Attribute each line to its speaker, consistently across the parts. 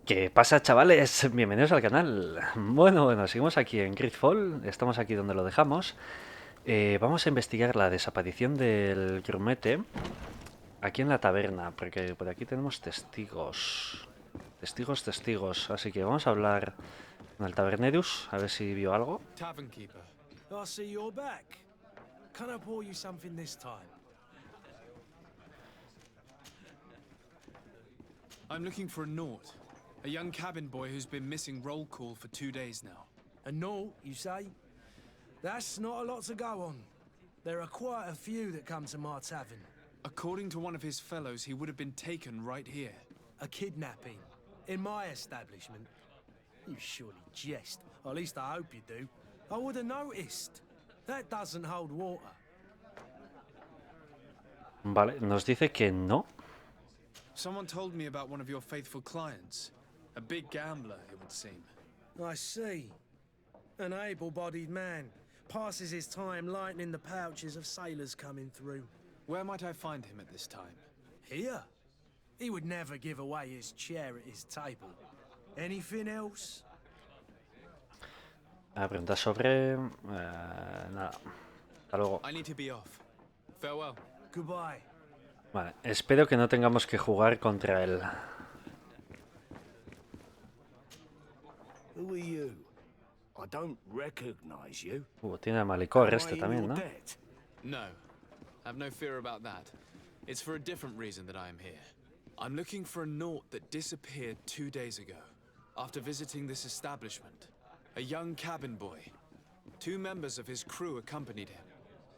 Speaker 1: ¿Qué pasa, chavales? Bienvenidos al canal. Bueno, seguimos aquí en Gridfall. Estamos aquí donde lo dejamos. Vamos a investigar la desaparición del grumete aquí en la taberna, porque por aquí tenemos testigos. Testigos. Así que vamos a hablar con el tabernerus, a ver si vio algo.
Speaker 2: Tavern keeper. I see you're back. Can I pour you something this time? I'm looking for a Naut, a young cabin boy who's been missing roll call for 2 days now. A Naut, you say? That's not a lot to go on. There are quite a few that come to my tavern. According to one of his fellows, he would have been taken right here. A kidnapping? In my establishment? You surely jest. Or at least I hope you do. I would have noticed. That doesn't hold water.
Speaker 1: Vale, nos dice que no.
Speaker 2: Someone told me about one of your faithful clients. A big gambler, it would seem. I see. An able-bodied man. Passes his time lightening the pouches of sailors coming through. Where might I find him at this time? Here? He would never give away his chair at his table. Anything else?
Speaker 1: A preguntar sobre... nada. Hasta luego.
Speaker 2: I need to be off. Farewell. Goodbye.
Speaker 1: Vale, espero que no tengamos que jugar contra él.
Speaker 3: Who are you? I don't recognize you.
Speaker 1: Tiene malicor
Speaker 3: Am
Speaker 1: este
Speaker 3: I in
Speaker 1: también,
Speaker 3: your
Speaker 1: ¿no?
Speaker 3: debt?
Speaker 2: No. Have no fear about that. It's for a different reason that I am here. I'm looking for a Naut that disappeared 2 days ago, after visiting this establishment. A young cabin boy. 2 members of his crew accompanied him.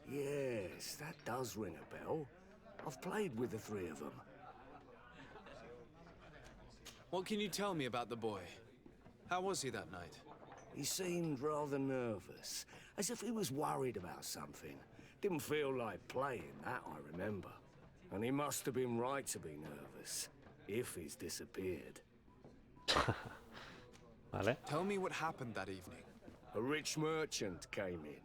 Speaker 3: Yes, that does ring a bell. I've played with the 3 of them.
Speaker 2: What can you tell me about the boy? How was he that night?
Speaker 3: He seemed rather nervous, as if he was worried about something. Didn't feel like playing, that I remember. And he must have been right to be nervous, if he's disappeared.
Speaker 1: Vale.
Speaker 2: Tell me what happened that evening.
Speaker 3: A rich merchant came in,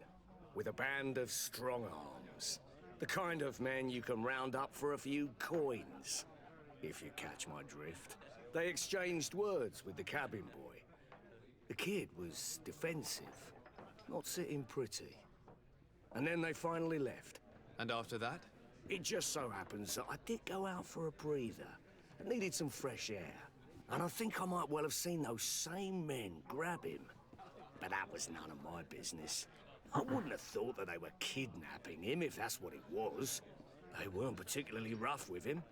Speaker 3: with a band of strong arms. The kind of men you can round up for a few coins, if you catch my drift. They exchanged words with the cabin boy. The kid was defensive, not sitting pretty. And then they finally left.
Speaker 2: And after that?
Speaker 3: It just so happens that I did go out for a breather. I needed some fresh air. And I think I might well have seen those same men grab him. But that was none of my business. I wouldn't have thought that they were kidnapping him, if that's what it was. They weren't particularly rough with him.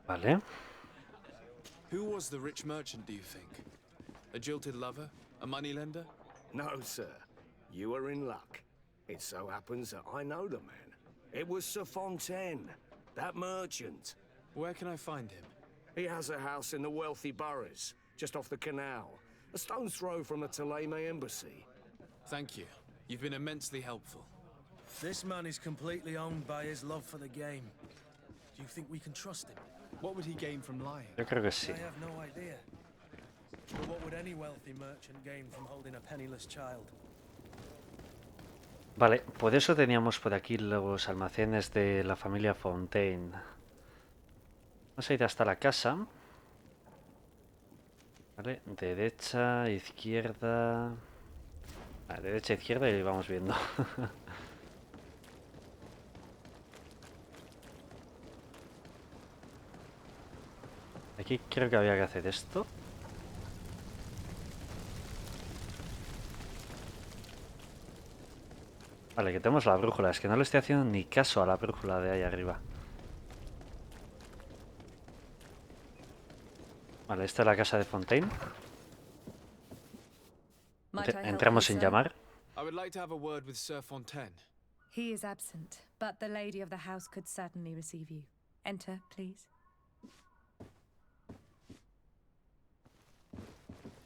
Speaker 1: Vale.
Speaker 2: Who was the rich merchant, do you think? A jilted lover? A moneylender?
Speaker 3: No, sir. You are in luck. It so happens that I know the man. It was Sir Fontaine, that merchant.
Speaker 2: Where can I find him?
Speaker 3: He has a house in the wealthy boroughs, just off the canal. A stone's throw from the Theleme embassy.
Speaker 2: Thank you. You've been immensely helpful. This man is completely owned by his love for the game. Do you think we can trust him? What would he gain from lying?
Speaker 1: Yo creo que sí.
Speaker 2: I have no idea. But what would any wealthy merchant gain from holding a penniless child?
Speaker 1: Vale, por eso teníamos por aquí los almacenes de la familia Fontaine. Vamos a ir hasta la casa. Vale, derecha, izquierda... Vale, derecha, izquierda y vamos viendo. Aquí creo que había que hacer esto. Vale, que tenemos la brújula. Es que no le estoy haciendo ni caso a la brújula de ahí arriba. Vale, esta es la casa de Fontaine. Entramos sin llamar.
Speaker 2: I would like to have a word with Sir Fontaine.
Speaker 4: He is absent, but the lady of the house could certainly receive you. Enter, please.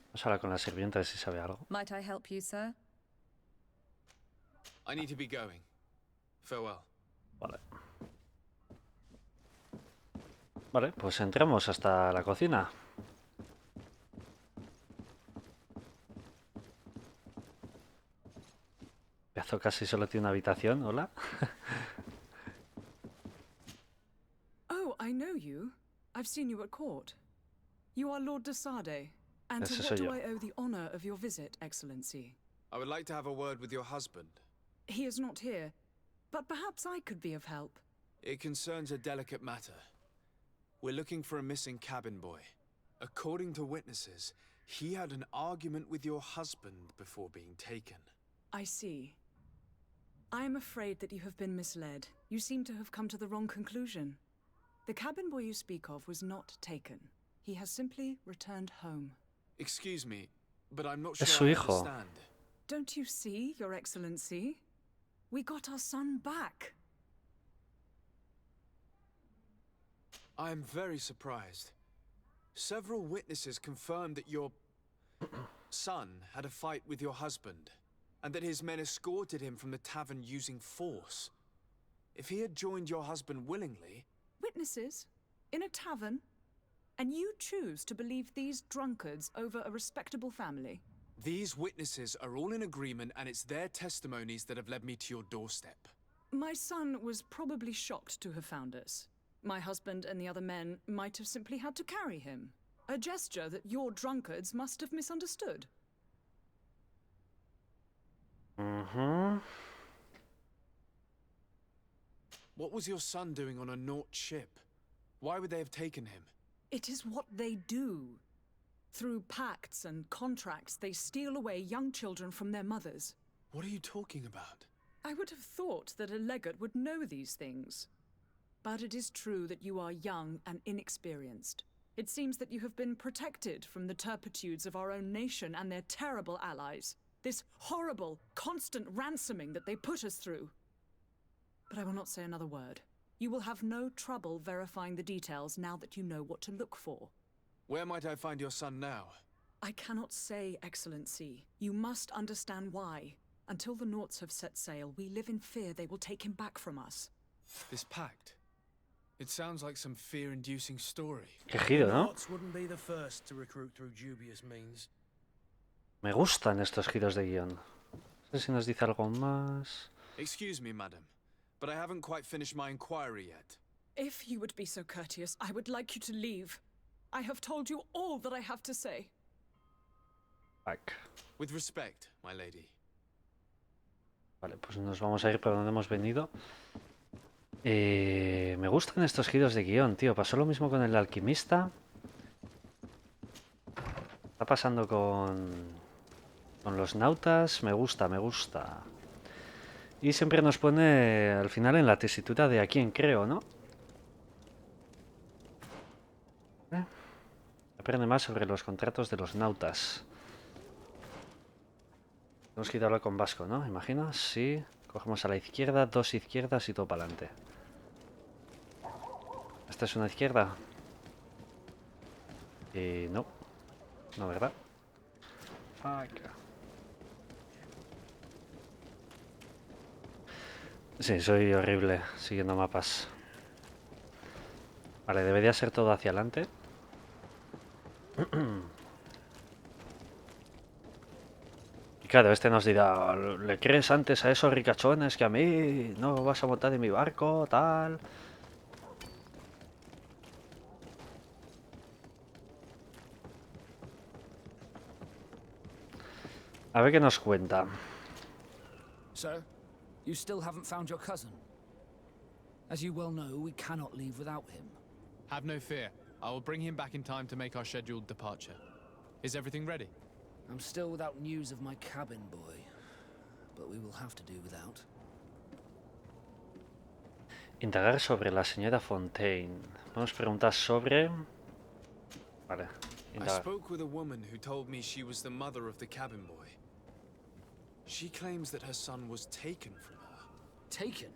Speaker 1: Vamos a hablar con la sirvienta a ver si sabe algo.
Speaker 4: Might I help you, sir?
Speaker 2: I need to be going. Farewell.
Speaker 1: Vale. Vale, pues entramos hasta la cocina. Pedazo casi solo tiene una habitación, hola.
Speaker 5: Oh, I know you. I've seen you at court. You are Lord de Sade, and to
Speaker 1: Ese
Speaker 5: what
Speaker 1: soy
Speaker 5: do
Speaker 1: yo.
Speaker 5: I owe the honor of your visit, Excellency?
Speaker 2: I would like to have a word with your husband.
Speaker 5: He is not here, but perhaps I could be of help.
Speaker 2: It concerns a delicate matter. We're looking for a missing cabin boy. According to witnesses, he had an argument with your husband before being taken.
Speaker 5: I see. I am afraid that you have been misled. You seem to have come to the wrong conclusion. The cabin boy you speak of was not taken. He has simply returned home.
Speaker 2: Excuse me, but I'm not
Speaker 1: Es
Speaker 2: sure
Speaker 1: su
Speaker 2: I
Speaker 1: hijo.
Speaker 2: understand.
Speaker 5: Don't you see, Your Excellency? We got our son back.
Speaker 2: I am very surprised. Several witnesses confirmed that your son had a fight with your husband, and that his men escorted him from the tavern using force. If he had joined your husband willingly...
Speaker 5: Witnesses? In a tavern? And you choose to believe these drunkards over a respectable family?
Speaker 2: These witnesses are all in agreement, and it's their testimonies that have led me to your doorstep.
Speaker 5: My son was probably shocked to have found us. My husband and the other men might have simply had to carry him. A gesture that your drunkards must have misunderstood.
Speaker 1: Ujú.
Speaker 2: What was your son doing on a Naut ship? Why would they have taken him?
Speaker 5: It is what they do. Through pacts and contracts, they steal away young children from their mothers.
Speaker 2: What are you talking about?
Speaker 5: I would have thought that a legate would know these things. But it is true that you are young and inexperienced. It seems that you have been protected from the turpitudes of our own nation and their terrible allies. This horrible, constant ransoming that they put us through. But I will not say another word. You will have no trouble verifying the details now that you know what to look for.
Speaker 2: Where might I find your son now?
Speaker 5: I cannot say, Excellency. You must understand why. Until the Nauts have set sail, we live in fear they will take him back from us.
Speaker 2: This pact? It sounds like some fear-inducing story.
Speaker 1: Qué giro, ¿no?
Speaker 6: Knots wouldn't be the first to recruit through dubious means.
Speaker 1: Me gustan estos giros de guión. No sé si nos dice algo más.
Speaker 2: Excuse me, madam, but I haven't quite finished my inquiry yet.
Speaker 5: If you would be so courteous, I would like you to leave. I have told you all that I have to say.
Speaker 1: Fuck.
Speaker 2: With respect, my lady.
Speaker 1: Vale, pues nos vamos a ir por donde hemos venido. Me gustan estos giros de guión, tío. Pasó lo mismo con el alquimista. Está pasando con los nautas. Me gusta, me gusta. Y siempre nos pone al final en la tesitura de a quién creo, ¿no? Aprende más sobre los contratos de los nautas. Tenemos que ir a hablar con Vasco, ¿no? Imagino. Sí. Cogemos a la izquierda, dos izquierdas y todo para adelante. ¿Esta es una izquierda? No. No, ¿verdad? Fuck. Sí, soy horrible siguiendo mapas. Vale, debería ser todo hacia adelante. Y claro, este nos dirá, ¿le crees antes a esos ricachones que a mí? ¿No vas a montar en mi barco? Tal. A ver qué nos cuenta.
Speaker 7: Sir, you still haven't found your cousin. As you well know, we cannot leave without him.
Speaker 2: Have no fear. I will bring him back in time to make our scheduled departure. Is everything ready?
Speaker 7: I'm still without news of my cabin boy, but we will have to do without.
Speaker 1: Indagar sobre la señora Fontaine. Podemos preguntar sobre... Vale,
Speaker 2: I
Speaker 1: indagar.
Speaker 2: spoke with a woman who told me she was the mother of the cabin boy. She claims that her son was taken from her.
Speaker 7: Taken?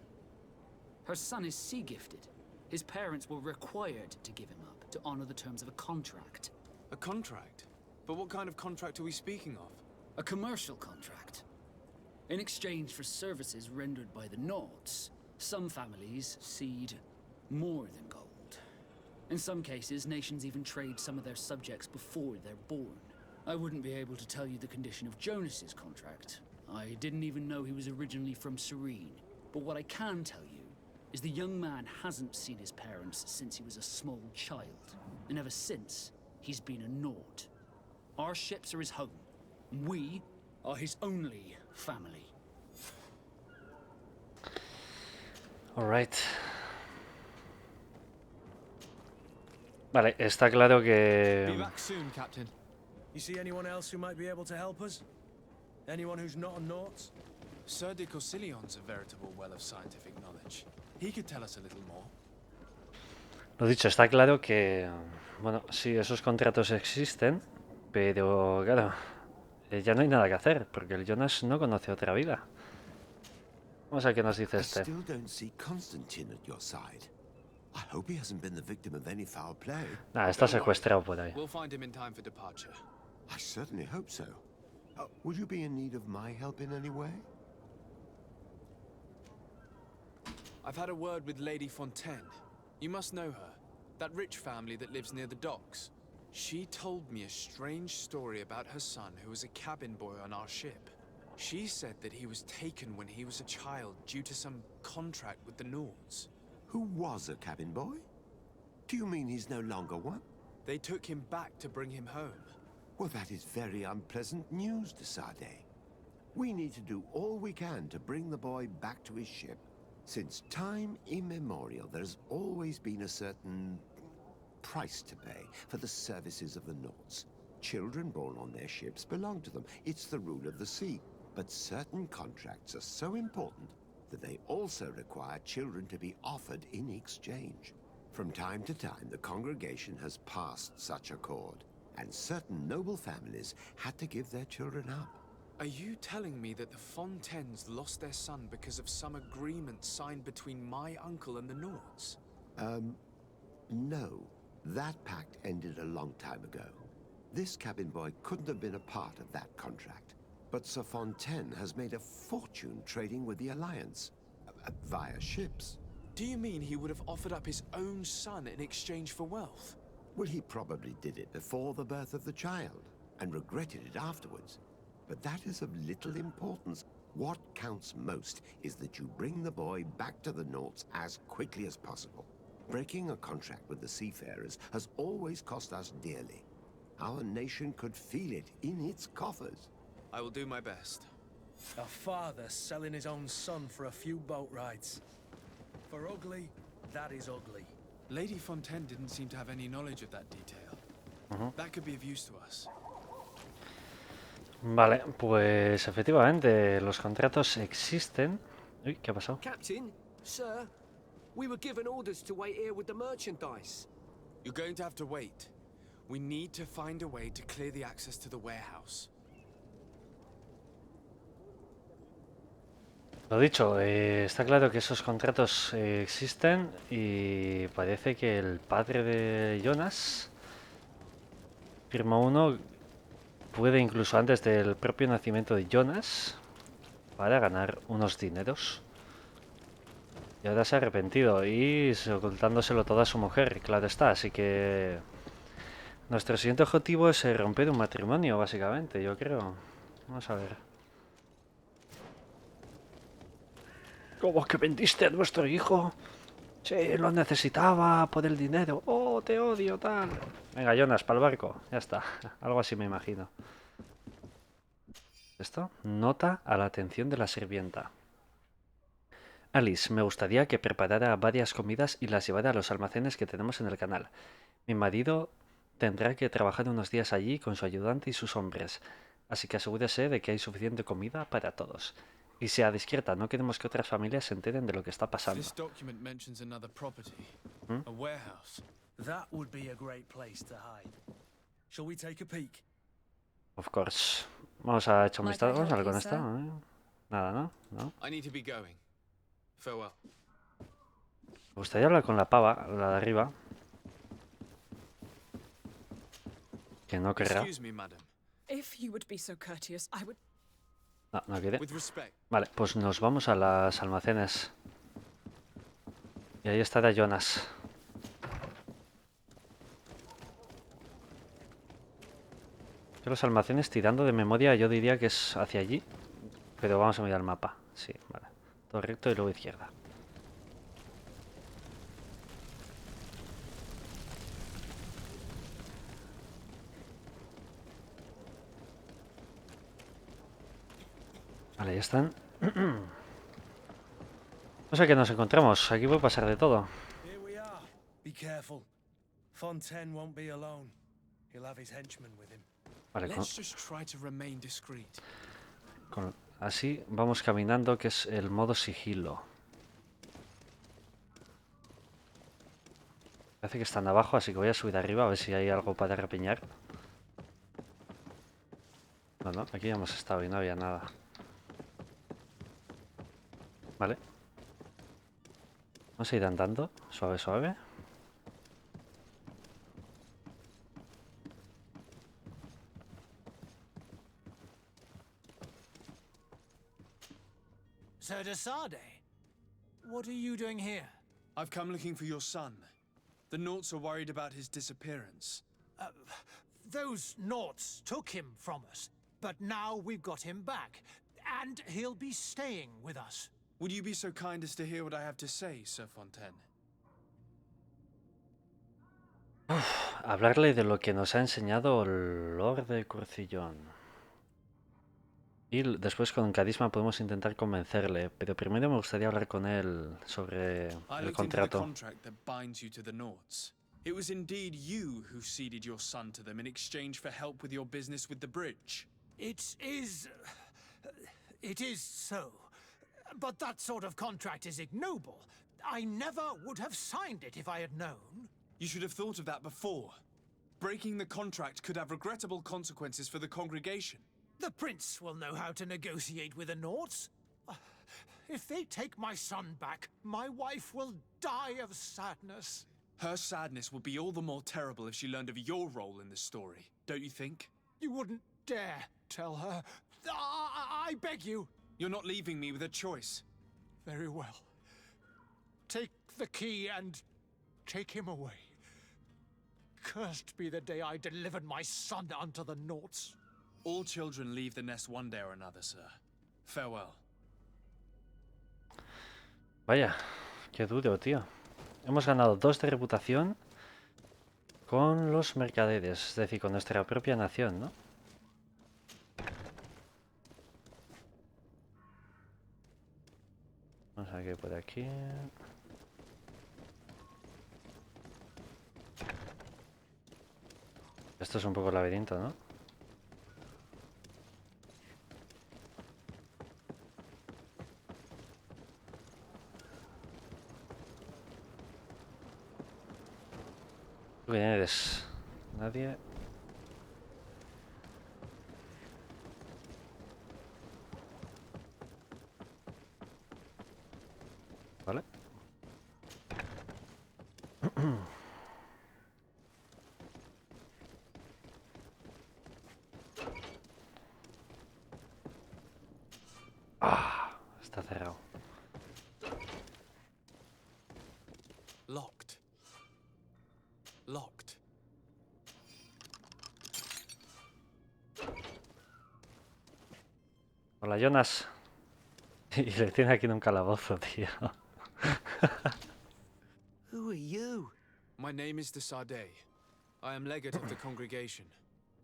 Speaker 7: Her son is sea-gifted. His parents were required to give him up to honor the terms of a contract.
Speaker 2: A contract? But what kind of contract are we speaking of?
Speaker 7: A commercial contract. In exchange for services rendered by the Nauts, some families cede more than gold. In some cases, nations even trade some of their subjects before they're born. I wouldn't be able to tell you the condition of Jonas's contract. I didn't even know he was originally from Serene. But what I can tell you is the young man hasn't seen his parents since he was a small child. And ever since, he's been a naught. Our ships are his home. We are his only family.
Speaker 1: Alright. Vale, está claro
Speaker 2: Be
Speaker 1: que...
Speaker 2: back soon, Captain.
Speaker 6: You see anyone else who might be able to help us? Anyone who's not a Naut?
Speaker 2: Sir de Corsillion's a veritable well of scientific knowledge. He could tell us a little more.
Speaker 1: Lo dicho, está claro que... Bueno, sí, esos contratos existen, pero claro, ya no hay nada que hacer, porque el Jonas no conoce otra vida. Vamos a ver qué nos dice
Speaker 8: I
Speaker 1: este.
Speaker 8: still don't see Constantine at your side. I hope he hasn't been the victim of any foul play.
Speaker 1: Nah, está secuestrado por ahí.
Speaker 2: We'll find him in time for departure.
Speaker 8: I certainly hope so. Would you be in need of my help in any way?
Speaker 2: I've had a word with Lady Fontaine. You must know her. That rich family that lives near the docks. She told me a strange story about her son who was a cabin boy on our ship. She said that he was taken when he was a child due to some contract with the Nords.
Speaker 8: Who was a cabin boy? Do you mean he's no longer one?
Speaker 2: They took him back to bring him home.
Speaker 8: Well, that is very unpleasant news to Sade. We need to do all we can to bring the boy back to his ship. Since time immemorial, there's always been a certain price to pay for the services of the Nords. Children born on their ships belong to them. It's the rule of the sea. But certain contracts are so important that they also require children to be offered in exchange. From time to time, the congregation has passed such accord, and certain noble families had to give their children up.
Speaker 2: Are you telling me that the Fontaines lost their son because of some agreement signed between my uncle and the Nords?
Speaker 8: No. That pact ended a long time ago. This cabin boy couldn't have been a part of that contract. But Sir Fontaine has made a fortune trading with the Alliance, via ships.
Speaker 2: Do you mean he would have offered up his own son in exchange for wealth?
Speaker 8: Well, he probably did it before the birth of the child, and regretted it afterwards. But that is of little importance. What counts most is that you bring the boy back to the Nords as quickly as possible. Breaking a contract with the seafarers has always cost us dearly. Our nation could feel it in its coffers.
Speaker 2: I will do my best.
Speaker 6: A father selling his own son for a few boat rides. For ugly, that is ugly.
Speaker 2: Lady Fontaine didn't seem to have any knowledge of that detail. That could be of use to us.
Speaker 1: Vale, pues efectivamente los contratos existen. Uy, ¿qué ha pasado?
Speaker 3: Captain, sir, we were given orders to wait here with the merchandise.
Speaker 2: You're going to have to wait. We need to find a way to clear the access to the warehouse.
Speaker 1: Lo dicho, está claro que esos contratos existen y parece que el padre de Jonas firmó uno, puede incluso antes del propio nacimiento de Jonas, para ganar unos dineros. Y ahora se ha arrepentido y ocultándoselo todo a su mujer, claro está. Así que nuestro siguiente objetivo es romper un matrimonio, básicamente, yo creo. Vamos a ver. ¿Cómo que vendiste a nuestro hijo? Sí, lo necesitaba por el dinero. Oh, te odio, tal. Venga, Jonas, para el barco. Ya está. Algo así me imagino. ¿Esto? Nota a la atención de la sirvienta. Alice, me gustaría que preparara varias comidas y las llevara a los almacenes que tenemos en el canal. Mi marido tendrá que trabajar unos días allí con su ayudante y sus hombres, así que asegúrese de que hay suficiente comida para todos. Y sea discreta, no queremos que otras familias se enteren de lo que está pasando.
Speaker 2: This document mentions another property, a warehouse.
Speaker 6: That would be a great place to hide. Shall we take a peek?
Speaker 1: Of course. Vamos a echar un
Speaker 4: Might I
Speaker 1: vistazo. Vamos a ver
Speaker 4: help
Speaker 1: con
Speaker 4: you,
Speaker 1: esta.
Speaker 4: sir?
Speaker 1: Nada, ¿no? ¿No?
Speaker 2: I need to be going. Farewell.
Speaker 1: Me gustaría hablar con la pava, la de arriba. Que no querrá.
Speaker 2: Excuse me, madam.
Speaker 5: If you would be so courteous, I would...
Speaker 1: No, no quiere.
Speaker 2: With respect.
Speaker 1: Vale, pues nos vamos a las almacenes. Y ahí estará Jonas. Yo los almacenes, tirando de memoria, yo diría que es hacia allí. Pero vamos a mirar el mapa. Sí, vale. Todo recto y luego izquierda. Vale, ya están. No sé qué nos encontramos. Aquí puede pasar de todo.
Speaker 6: Here we are. Be careful. Fontaine won't be alone. He'll have his henchmen with him.
Speaker 1: Vale,
Speaker 2: Let's just try to remain discreet.
Speaker 1: así vamos caminando, que es el modo sigilo. Parece que están abajo, así que voy a subir arriba a ver si hay algo para repeñar. No, no, aquí ya hemos estado y no había nada. Vale. Vamos a ir andando, suave, suave.
Speaker 9: Sir de Sade, what are you doing here?
Speaker 2: I've come looking for your son. The Naughts are worried about his disappearance.
Speaker 9: Those Naughts took him from us, but now we've got him back, and he'll be staying with us.
Speaker 2: Would you be so kind as to hear what I have to say, Sir Fontaine?
Speaker 1: Hablarle de lo que nos ha enseñado Lord de Curcillón. Y después con carisma podemos intentar convencerle, pero primero me gustaría hablar con él sobre el contrato.
Speaker 2: Contract that binds you to the Naughts. It was indeed you who ceded your son to them in exchange for help with your business with the bridge.
Speaker 9: It is so. But that sort of contract is ignoble. I never would have signed it if I had known.
Speaker 2: You should have thought of that before. Breaking the contract could have regrettable consequences for the congregation.
Speaker 9: The prince will know how to negotiate with the Naughts. If they take my son back, my wife will die of sadness.
Speaker 2: Her sadness will be all the more terrible if she learned of your role in the story, don't you think?
Speaker 9: You wouldn't dare tell her. I beg you.
Speaker 2: You're not leaving me with a choice.
Speaker 9: Very well. Take the key and take him away. Cursed be the day I delivered my son unto the Naughts.
Speaker 2: All children leave the nest one day or another, sir. Farewell.
Speaker 1: Vaya, qué duro, tío. Hemos ganado 2 de reputación con los mercaderes, es decir, con nuestra propia nación, ¿no? Vamos a ver qué hay por aquí. Esto es un poco laberinto, ¿no? ¿Quién eres? Nadie. Vale. Ah, está cerrado.
Speaker 2: Locked. Locked.
Speaker 1: Hola, Jonas. Y le tiene aquí en un calabozo, tío.
Speaker 3: Who are you?
Speaker 2: My name is de Sade. I am legate of the congregation.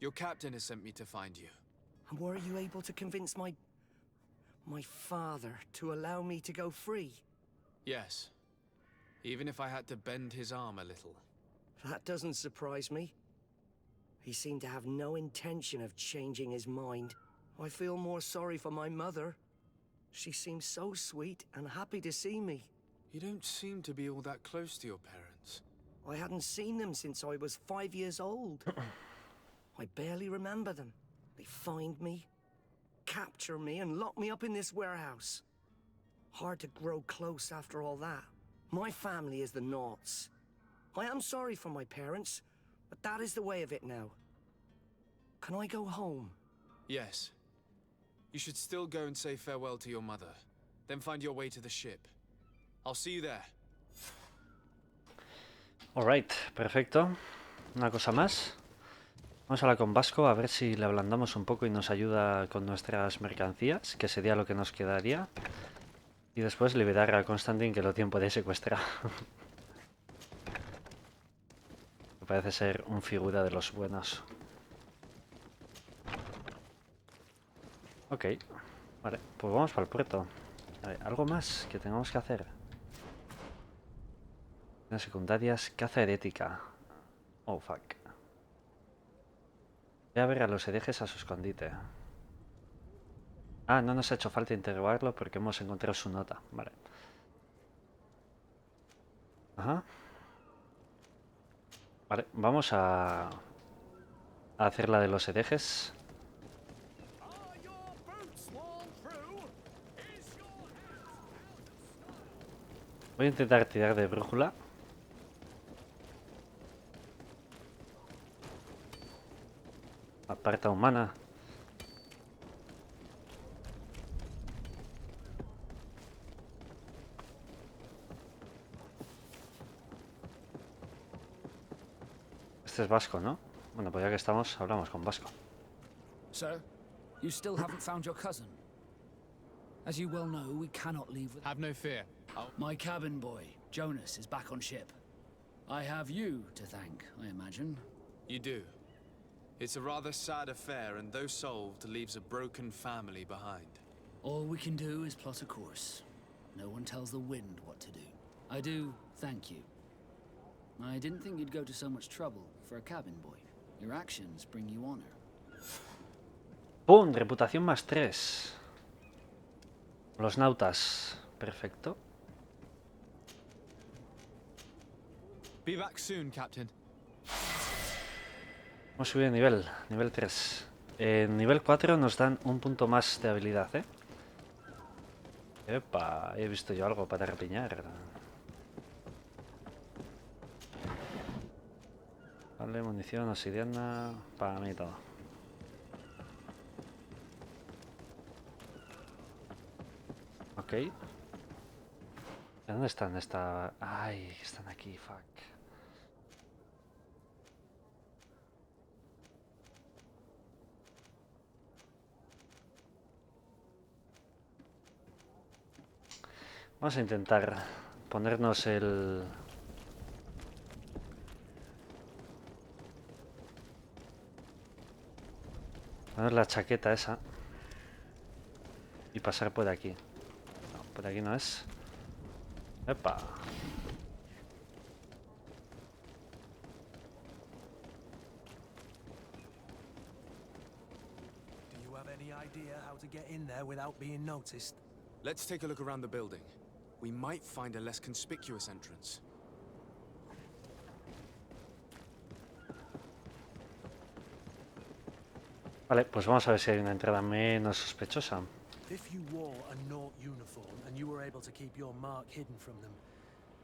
Speaker 2: Your captain has sent me to find you.
Speaker 3: And were you able to convince my father to allow me to go free?
Speaker 2: Yes. Even if I had to bend his arm a little.
Speaker 3: That doesn't surprise me. He seemed to have no intention of changing his mind. I feel more sorry for my mother. She seems so sweet and happy to see me.
Speaker 2: You don't seem to be all that close to your parents.
Speaker 3: I hadn't seen them since I was 5 years old. I barely remember them. They find me, capture me, and lock me up in this warehouse. Hard to grow close after all that. My family is the Naughts. I am sorry for my parents, but that is the way of it now. Can I go home?
Speaker 2: Yes. You should still go and say farewell to your mother. Then find your way to the ship. I'll see you there.
Speaker 1: Alright, perfecto. Una cosa más. Vamos a hablar con Vasco a ver si le ablandamos un poco y nos ayuda con nuestras mercancías, que sería lo que nos quedaría. Y después liberar a Constantin, que lo tiene por ahí secuestrado. Parece ser un figura de los buenos. Ok, Vale, pues vamos para el puerto. A ver, ¿algo más que tengamos que hacer? Las secundarias, caza herética. Oh, fuck. Voy a ver a los herejes a su escondite. Ah, no nos ha hecho falta interrogarlo porque hemos encontrado su nota. Vale. Ajá. Vale, vamos a hacer la de los herejes. Voy a intentar tirar de brújula. Aparta humana. Este es vasco, ¿no? Bueno, pues ya que estamos, hablamos con vasco.
Speaker 7: Sir, you still haven't found your cousin. As you well know, we cannot leave with...
Speaker 2: Have no fear.
Speaker 7: My cabin boy, Jonas, is back on ship. I have you to thank, I imagine.
Speaker 2: You do. It's a rather sad affair, and though solved, leaves a broken family behind.
Speaker 7: All we can do is plot a course. No one tells the wind what to do. I do thank you. I didn't think you'd go to so much trouble for a cabin boy. Your actions bring you honor.
Speaker 1: ¡Pum! Reputación +3. Los nautas. Perfecto.
Speaker 2: Be back soon, Captain.
Speaker 1: Hemos subido de nivel. Nivel 3. En nivel 4 nos dan un punto más de habilidad, ¿eh? Epa, he visto yo algo para repiñar. Vale, munición, obsidiana, para mí todo. Ok. ¿Dónde están? Ay, están aquí, fuck. Vamos a intentar ponernos poner la chaqueta esa y pasar por aquí. No, por aquí no es. ¡Epa!
Speaker 6: Do you have any idea how to get in there without being noticed?
Speaker 2: Let's take a look around the building. We might find a less conspicuous entrance.
Speaker 1: Vale, pues vamos a ver si hay una entrada menos sospechosa.
Speaker 6: If you wore a Naut uniform and you were able to keep your mark hidden from them,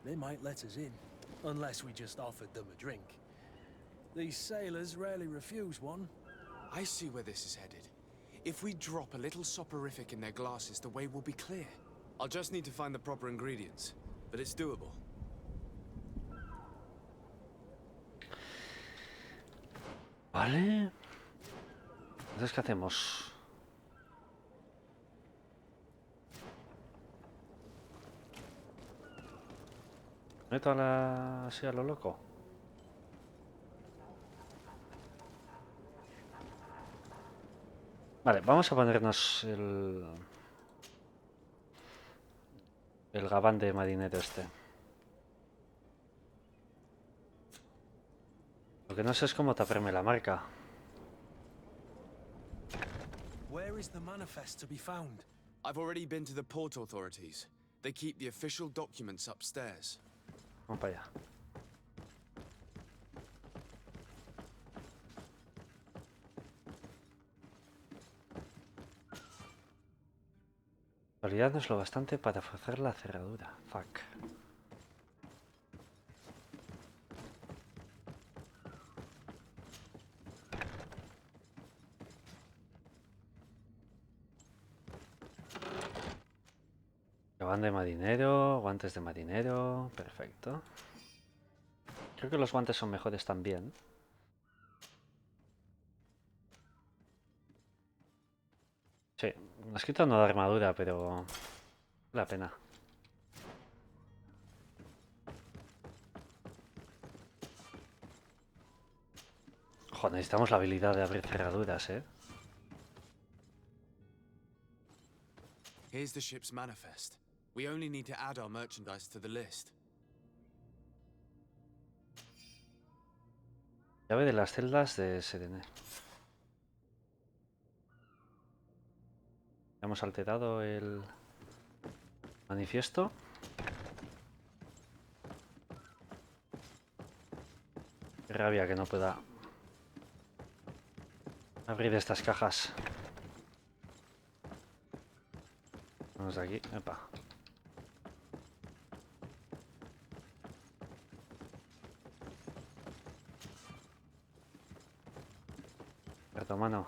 Speaker 6: they might let us in, unless we just offered them a drink. These sailors rarely refuse one.
Speaker 2: I see where this is headed. If we drop a little soporific in their glasses, the way will be clear. I'll just need to find the proper ingredients, but it's doable.
Speaker 1: Vale. Entonces, ¿qué hacemos? ¿Meto así a lo loco? Vale, vamos a ponernos el gabán de marinero este. Lo que no sé es cómo taparme la marca.
Speaker 6: Where is the manifest to be found?
Speaker 2: I've already been to the port authorities. They keep the official documents upstairs.
Speaker 1: Vamos para allá. Calidad no es lo bastante para forzar la cerradura. Fuck. Gabán de marinero, guantes de marinero, perfecto. Creo que los guantes son mejores también. Sí, nos quita una armadura, pero la pena. Joder, necesitamos la habilidad de abrir cerraduras, ¿eh?
Speaker 2: Here's the ship's manifest. We only need to add our merchandise to the list.
Speaker 1: Llave de las celdas de Sade. Hemos alterado el manifiesto. Qué rabia que no pueda abrir estas cajas. Vamos de aquí. Epa. Cartomano.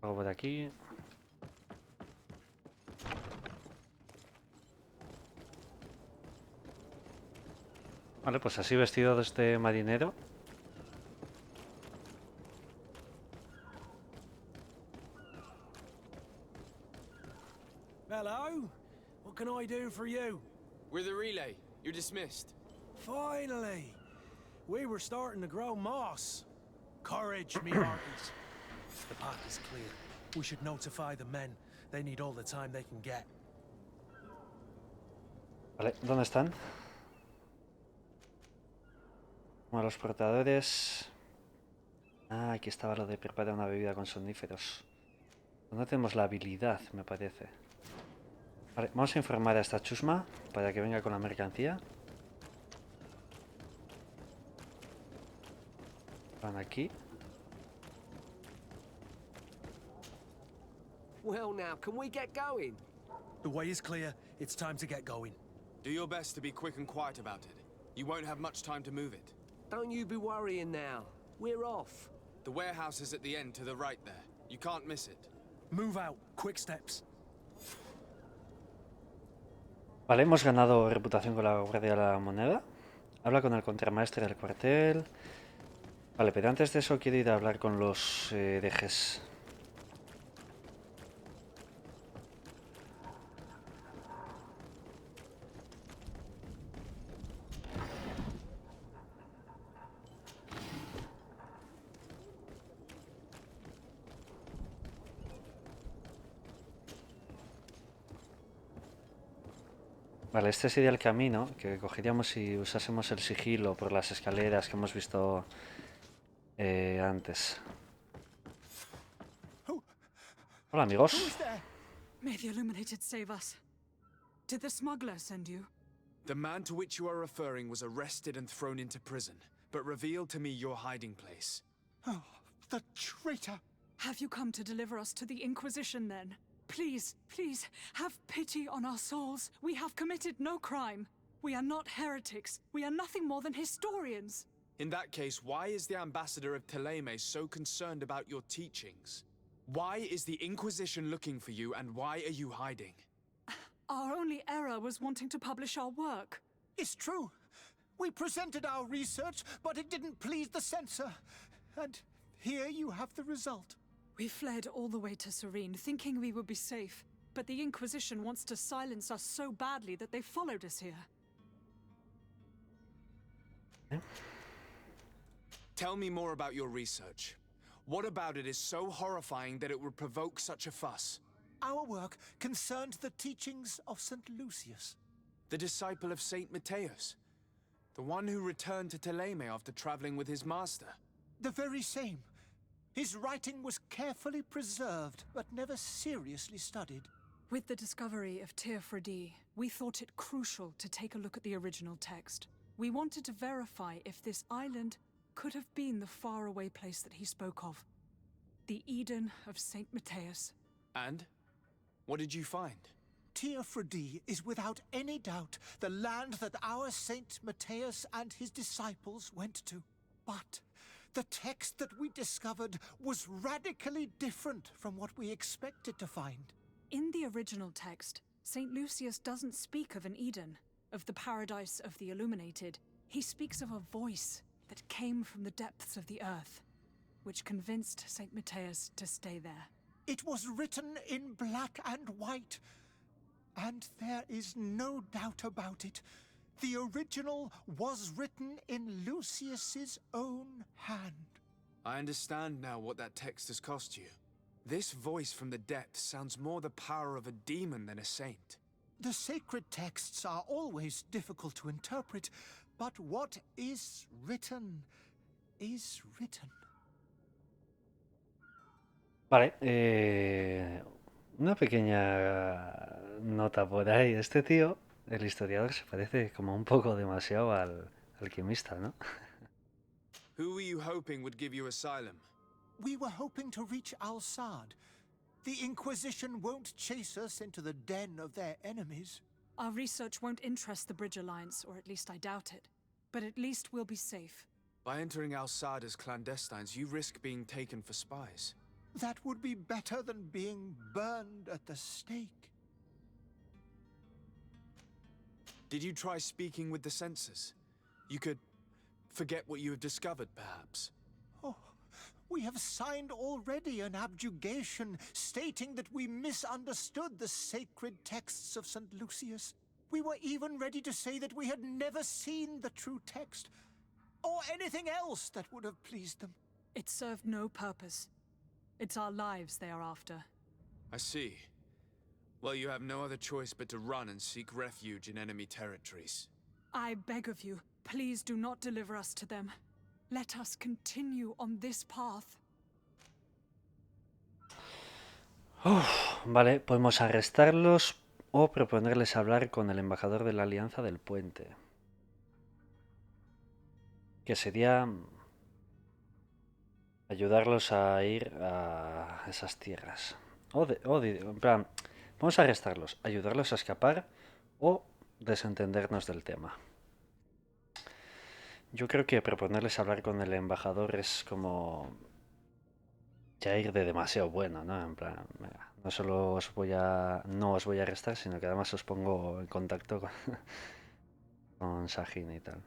Speaker 1: Algo por aquí. Vale, pues así vestido de este marinero.
Speaker 6: Hello? What can I do for you?
Speaker 2: We're the relay. You're dismissed.
Speaker 6: Finally! We were starting to grow moss. Courage, me hearties. The path is clear. We should notify the men. They need all the time they can get.
Speaker 1: Vale, ¿dónde están? Bueno, los portadores... Ah, aquí estaba lo de preparar una bebida con somníferos. No tenemos la habilidad, me parece. Vale, vamos a informar a esta chusma para que venga con la mercancía. Van aquí.
Speaker 3: Well now, can we get going?
Speaker 6: The way is clear. It's time to get going.
Speaker 2: Do your best to be quick and quiet about it. You won't have much time to move it.
Speaker 3: Don't you be worrying now. We're off.
Speaker 2: The warehouse is at the end to the right there. You can't miss it.
Speaker 6: Move out. Quick steps.
Speaker 1: Vale, hemos ganado reputación con la Guardia de la Moneda. Habla con el contramaestre del cuartel. Vale, pero antes de eso quiero ir a hablar con los herejes. Vale, este sería el camino que cogeríamos si usásemos el sigilo por las escaleras que hemos visto antes. Hola, amigos.
Speaker 5: May the Illuminated save us. Did the smuggler send you?
Speaker 2: The man to which you are referring was arrested and thrown into prison, but revealed to me your hiding place.
Speaker 9: Oh, the traitor!
Speaker 5: Have you come to deliver us to the Inquisition then? Please, please, have pity on our souls. We have committed no crime. We are not heretics. We are nothing more than historians.
Speaker 2: In that case, why is the ambassador of Thélème so concerned about your teachings? Why is the Inquisition looking for you, and why are you hiding?
Speaker 5: Our only error was wanting to publish our work.
Speaker 9: It's true. We presented our research, but it didn't please the censor. And here you have the result.
Speaker 5: We fled all the way to Serene, thinking we would be safe. But the Inquisition wants to silence us so badly that they followed us here.
Speaker 2: Tell me more about your research. What about it is so horrifying that it would provoke such a fuss?
Speaker 9: Our work concerned the teachings of St. Lucius.
Speaker 2: The disciple of Saint Matthias? The one who returned to Thélème after traveling with his master?
Speaker 9: The very same. His writing was carefully preserved, but never seriously studied.
Speaker 5: With the discovery of Théophrodie, we thought it crucial to take a look at the original text. We wanted to verify if this island could have been the faraway place that he spoke of. The Eden of Saint Matthias.
Speaker 2: And? What did you find?
Speaker 9: Théophrodie is without any doubt the land that our Saint Matthias and his disciples went to. But the text that we discovered was radically different from what we expected to find.
Speaker 5: In the original text, St. Lucius doesn't speak of an Eden, of the paradise of the Illuminated. He speaks of a voice that came from the depths of the earth, which convinced St. Matthias to stay there.
Speaker 9: It was written in black and white, and there is no doubt about it. The original was written in Lucius's own hand.
Speaker 2: I understand now what that text has cost you. This voice from the depths sounds more the power of a demon than a saint.
Speaker 9: The sacred texts are always difficult to interpret, but what is written is written.
Speaker 1: Vale, una pequeña nota por ahí. Este tío, el historiador, se parece como un poco demasiado al alquimista, ¿no?
Speaker 2: Who were you hoping would give you asylum?
Speaker 9: We were hoping to reach Sade. The Inquisition won't chase us into the den of their enemies.
Speaker 5: Our research won't interest the Bridge Alliance, or at least I doubt it. But at least we'll be safe.
Speaker 2: By entering Sade as clandestines, you risk being taken for spies.
Speaker 9: That would be better than being burned at the stake.
Speaker 2: Did you try speaking with the censors? You could forget what you have discovered, perhaps.
Speaker 9: Oh, we have signed already an abjugation stating that we misunderstood the sacred texts of St. Lucius. We were even ready to say that we had never seen the true text, or anything else that would have pleased them.
Speaker 5: It served no purpose. It's our lives they are after.
Speaker 2: I see. Well, you have no other choice but to run and seek refuge in enemy territories.
Speaker 5: I beg of you, please do not deliver us to them. Let us continue on this path.
Speaker 1: Vale, podemos arrestarlos o proponerles hablar con el embajador de la Alianza del Puente. Que sería ayudarlos a ir a esas tierras. En plan, vamos a arrestarlos, ayudarlos a escapar o desentendernos del tema. Yo creo que proponerles hablar con el embajador es como ya ir de demasiado bueno, ¿no? En plan, venga, no solo no os voy a arrestar, sino que además os pongo en contacto con Sajin y tal.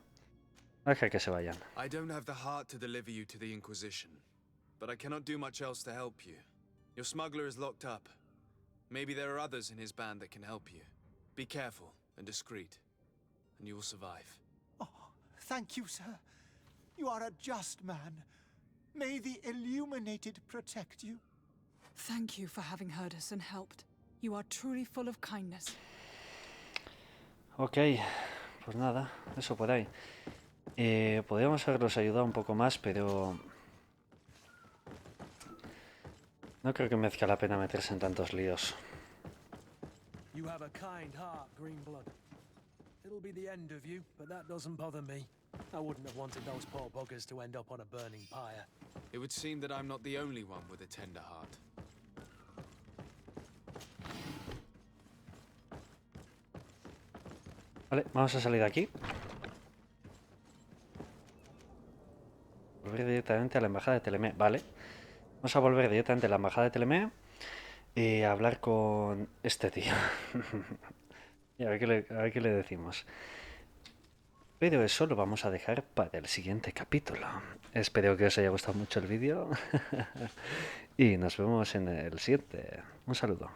Speaker 1: Deja que se vayan.
Speaker 2: I don't have the heart to deliver you to the Inquisition, but I cannot do much else to help you. Your smuggler is locked up. Maybe there are others in his band that can help you. Be careful and discreet, and you will survive.
Speaker 9: Oh, thank you, sir. You are a just man. May the Illuminated protect you.
Speaker 5: Thank you for having heard us and helped. You are truly full of kindness.
Speaker 1: Ok, pues nada, eso por ahí. Podríamos haberlos ayudado un poco más, pero no creo que merezca la pena meterse en tantos líos.
Speaker 6: You have a kind heart, Greenblood. It'll be the end of you, but that doesn't bother me. I wouldn't have wanted those poor buggers to end up on a burning pyre.
Speaker 2: It would seem that I'm not the only one with a tender heart.
Speaker 1: Vale, vamos a salir de aquí. Volver directamente a la embajada de Telemé. Vale. Vamos a volver directamente a la embajada de Telemé y a hablar con este tío. Y a ver qué le decimos. Pero eso lo vamos a dejar para el siguiente capítulo. Espero que os haya gustado mucho el vídeo. Y nos vemos en el siguiente. Un saludo.